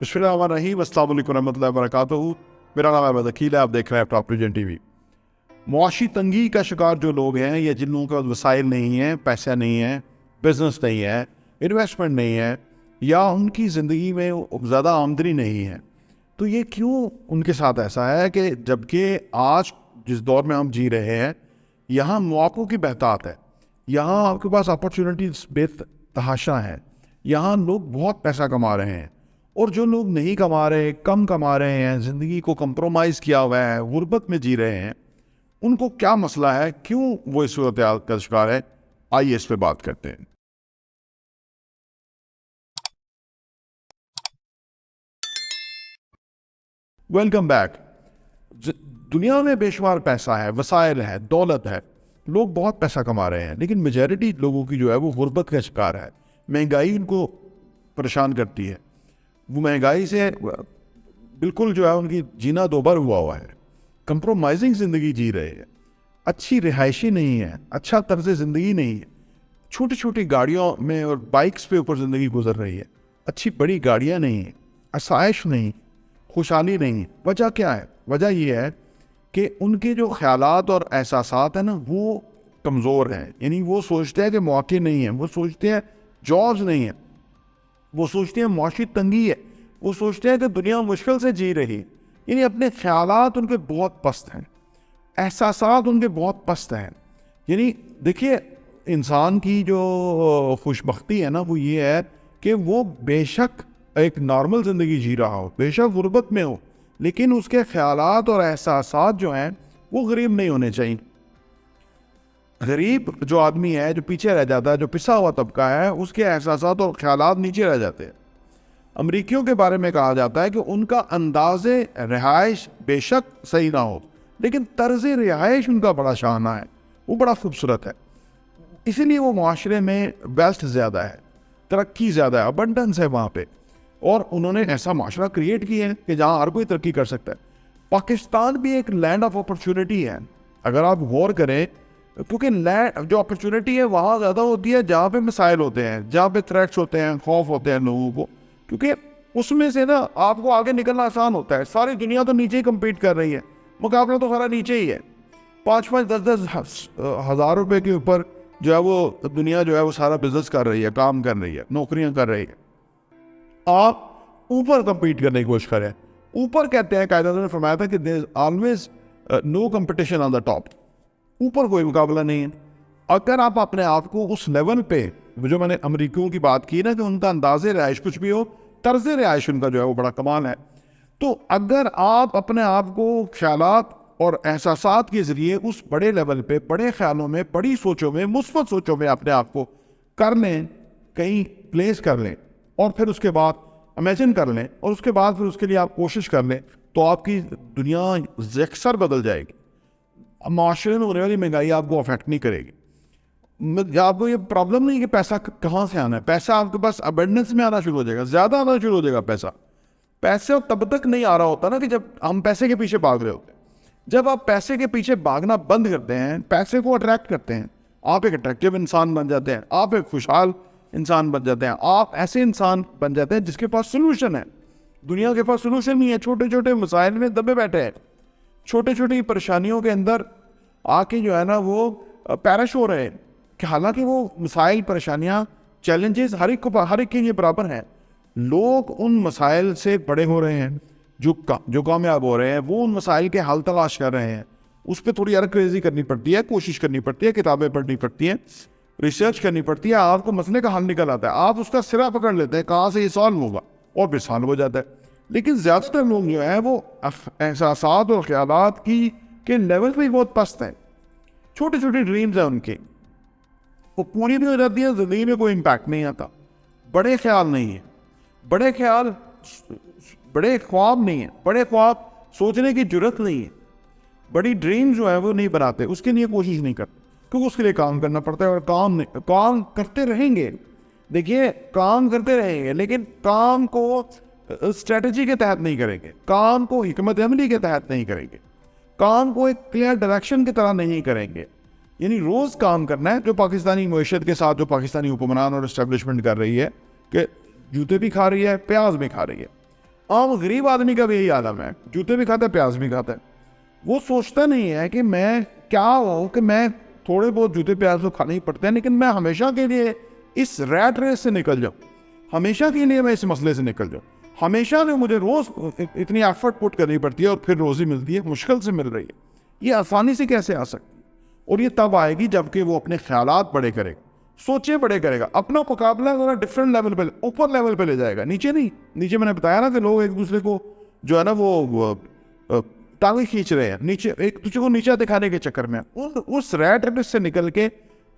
बिस्मिल्लाहिर्रहमानिर्रहीम, अस्सलाम वालेकुम रहमतुल्लाहि व बरकातहू। मेरा नाम अहमद अकील है, आप देख रहे हैं टॉप रीजन टीवी। मुआशी तंगी का शिकार जो लोग हैं या जिन लोगों के पास वसाइल नहीं है, पैसा नहीं है, बिजनेस नहीं है, इन्वेस्टमेंट नहीं है, या उनकी ज़िंदगी में ज़्यादा आमदनी नहीं है, तो ये क्यों उनके साथ ऐसा है कि जबकि आज जिस दौर में हम जी रहे हैं यहाँ मौक़ों की बहतात है, यहाँ आपके पास अपॉर्चुनिटीज़ बेतहाशा हैं, यहाँ लोग बहुत पैसा कमा रहे हैं, और जो लोग नहीं कमा रहे, कम कमा रहे हैं, ज़िंदगी को कंप्रोमाइज़ किया हुआ है, गुर्बत में जी रहे हैं, उनको क्या मसला है, क्यों वो इस सूरत हाल का शिकार है? आइए इस पे बात करते हैं। Welcome back. दुनिया में बेशुमार पैसा है, वसाइल है, दौलत है, लोग बहुत पैसा कमा रहे हैं, लेकिन मेजॉरिटी लोगों की जो है वो गुर्बत का शिकार है। महंगाई उनको परेशान करती है, वो महंगाई से बिल्कुल जो है उनकी जीना दोबर हुआ है, कंप्रोमाइजिंग ज़िंदगी जी रहे हैं, अच्छी रिहायशी नहीं है, अच्छा तर्ज ज़िंदगी नहीं है, छोटी छोटी गाड़ियों में और बाइक्स पे ऊपर ज़िंदगी गुजर रही है, अच्छी बड़ी गाड़ियाँ नहीं हैं, आसाइश नहीं, खुशहाली नहीं। वजह क्या है? वजह ये है कि उनके जो ख्यालात और एहसासात हैं ना वो कमज़ोर हैं। यानी वो सोचते हैं कि मौके नहीं हैं, वो सोचते हैं जॉब्स नहीं हैं, वो सोचते हैं मुआशी तंगी है, वो सोचते हैं कि दुनिया मुश्किल से जी रही। यानी अपने ख्यालात उनके बहुत पस्त हैं, एहसासात उनके बहुत पस्त हैं। यानी देखिए, इंसान की जो खुशबख्ती है ना वो ये है कि वो बेशक एक नॉर्मल ज़िंदगी जी रहा हो, बेशक गुर्बत में हो, लेकिन उसके ख्यालात और एहसासात जो हैं वो गरीब नहीं होने चाहिए। गरीब जो आदमी है, जो पीछे रह जाता है, जो पिसा हुआ तबका है, उसके एहसासात और ख्यालात नीचे रह जाते हैं। अमरीकियों के बारे में कहा जाता है कि उनका अंदाज़े रिहाइश बेशक सही ना हो, लेकिन तर्ज़ रिहाइश उनका बड़ा शाना है, वो बड़ा खूबसूरत है। इसीलिए वो माशरे में बेस्ट ज़्यादा है, तरक्की ज़्यादा है, अबंडेंस है वहाँ पे, और उन्होंने ऐसा माशरा क्रिएट किया है कि जहाँ हर कोई तरक्की कर सकता है। पाकिस्तान भी एक लैंड ऑफ अपॉर्चुनिटी है, अगर आप गौर करें, क्योंकि लैंड जो अपॉर्चुनिटी है वहाँ ज़्यादा होती है जहाँ पे मिसाइल होते हैं, जहाँ पे थ्रेट्स होते हैं, खौफ होते हैं लोगों को, क्योंकि उसमें से ना आपको आगे निकलना आसान होता है। सारी दुनिया तो नीचे ही कम्पीट कर रही है, मुकाबला तो सारा नीचे ही है। 5-5, 10-10 हज़ार रुपए के ऊपर जो है वो दुनिया जो है वो सारा बिजनेस कर रही है, काम कर रही है, नौकरियां कर रही है। आप ऊपर कम्पीट करने की कोशिश करें। ऊपर कहते हैं, कायदा ने फरमाया था कि there is always no competition on the top. ऊपर कोई मुकाबला नहीं है। अगर आप अपने आप को उस लेवल पे, जो मैंने अमरीकियों की बात की ना कि उनका अंदाज़े रिहाइश कुछ भी हो, तर्ज रिहाइश उनका जो है वो बड़ा कमाल है, तो अगर आप अपने आप को ख्यालात और एहसासात के ज़रिए उस बड़े लेवल पे, बड़े ख्यालों में, बड़ी सोचों में, मुस्बत सोचों में अपने आप को कर लें, कहीं प्लेस कर लें, और फिर उसके बाद इमेजिन कर लें, और उसके बाद फिर उसके लिए आप कोशिश कर लें, तो आपकी दुनिया यकसर बदल जाएगी। माशरे में होने वाली महंगाई आपको अफेक्ट नहीं करेगी। आपको ये प्रॉब्लम नहीं कि पैसा कहाँ से आना है, पैसा आपके पास अबंडेंस में आना शुरू हो जाएगा, ज़्यादा आना शुरू हो जाएगा पैसा। पैसे तब तक नहीं आ रहा होता ना कि जब हम पैसे के पीछे भाग रहे होते हैं। जब आप पैसे के पीछे भागना बंद करते हैं, पैसे को अट्रैक्ट करते हैं, आप एक अट्रैक्टिव इंसान बन जाते हैं, आप एक खुशहाल इंसान बन जाते हैं, आप ऐसे इंसान बन जाते हैं जिसके पास सोल्यूशन है। दुनिया के पास सोल्यूशन नहीं है, छोटे छोटे मसाइल में दबे बैठे हैं, छोटे छोटी परेशानियों के अंदर आके जो है ना वो पैरिश हो रहे हैं, कि हालांकि वो मसाइल, परेशानियां, चैलेंजेस हर एक के लिए बराबर हैं। लोग उन मसाइल से बड़े हो रहे हैं, जो कामयाब हो रहे हैं वो उन मसाइल के हल तलाश कर रहे हैं। उस पर थोड़ी अरक्रेज़ी करनी पड़ती है, कोशिश करनी पड़ती है, किताबें पढ़नी पड़ती हैं, रिसर्च करनी पड़ती है, आपको मसले का हल निकल आता है, आप उसका सिरा पकड़ लेते हैं कहाँ से ये सॉल्व होगा, और फिर सॉल्व हो जाता है। लेकिन ज़्यादातर लोग जो हैं वो एहसासात और ख्यालात के लेवल पे बहुत पस्त हैं। छोटे छोटे ड्रीम्स हैं उनके, वो पूरी भी हो जाती है, ज़िंदगी में कोई इम्पैक्ट नहीं आता। बड़े ख्याल नहीं है, बड़े ख्वाब नहीं है, बड़े ख्वाब सोचने की जरूरत नहीं है, बड़ी ड्रीम जो है वो नहीं बनाते, उसके लिए कोशिश नहीं करते, क्योंकि उसके लिए काम करना पड़ता है, और काम करते रहेंगे। देखिए, काम करते रहेंगे, लेकिन काम को स्ट्रेटजी के तहत नहीं करेंगे, काम को हिकमत अमली के तहत नहीं करेंगे, काम को एक क्लियर डायरेक्शन की तरह नहीं करेंगे। यानी रोज़ काम करना है, जो पाकिस्तानी मईशत के साथ जो पाकिस्तानी हुक्मरान और इस्टेब्लिशमेंट कर रही है कि जूते भी खा रही है, प्याज भी खा रही है। عام غریب آدمی کا بھی یہی عالم ہے, جوتے بھی کھاتا ہے پیاز بھی کھاتا ہے. وہ سوچتا نہیں ہے کہ میں کیا ہوں, کہ میں تھوڑے بہت جوتے پیاز تو کھانے ہی پڑتے ہیں, لیکن میں ہمیشہ کے لیے اس ریٹ ریس سے نکل جاؤں, ہمیشہ کے لیے میں اس مسئلے سے نکل جاؤں. ہمیشہ سے مجھے روز اتنی ایفرٹ پٹ کرنی پڑتی ہے اور پھر روزی ملتی ہے, مشکل سے مل رہی ہے. یہ آسانی سے کیسے آ سکتی ہے؟ اور یہ تب آئے گی جب کہ وہ اپنے خیالات بڑے کرے گا, سوچے بڑے کرے گا, اپنا مقابلہ ذرا ڈفرینٹ لیول پہ, اوپر لیول پہ لے جائے گا, نیچے نہیں. نیچے میں نے بتایا نا کہ لوگ ایک دوسرے کو جو ہے نا وہ ٹانگیں کھینچ رہے ہیں نیچے, ایک دوسرے کو نیچے دکھانے کے چکر میں. اس ریٹ ریس سے نکل کے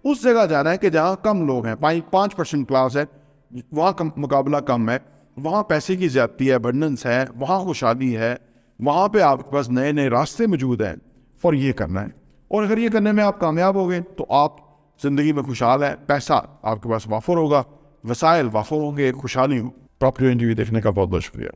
اس جگہ جانا ہے کہ جہاں کم لوگ ہیں, 5% کلاس ہے, وہاں مقابلہ کم ہے, وہاں پیسے کی زیادتی ہے, ابنڈنس ہے, وہاں خوشحالی ہے, وہاں پہ آپ کے پاس نئے نئے راستے موجود ہیں اور یہ کرنا ہے. اور اگر یہ کرنے میں آپ کامیاب ہو گئے تو آپ زندگی میں خوشحال ہے, پیسہ آپ کے پاس وافر ہوگا, وسائل وافر ہوں گے, خوشحالی ہو. پراپرٹی انٹرویو دیکھنے کا بہت بہت شکریہ.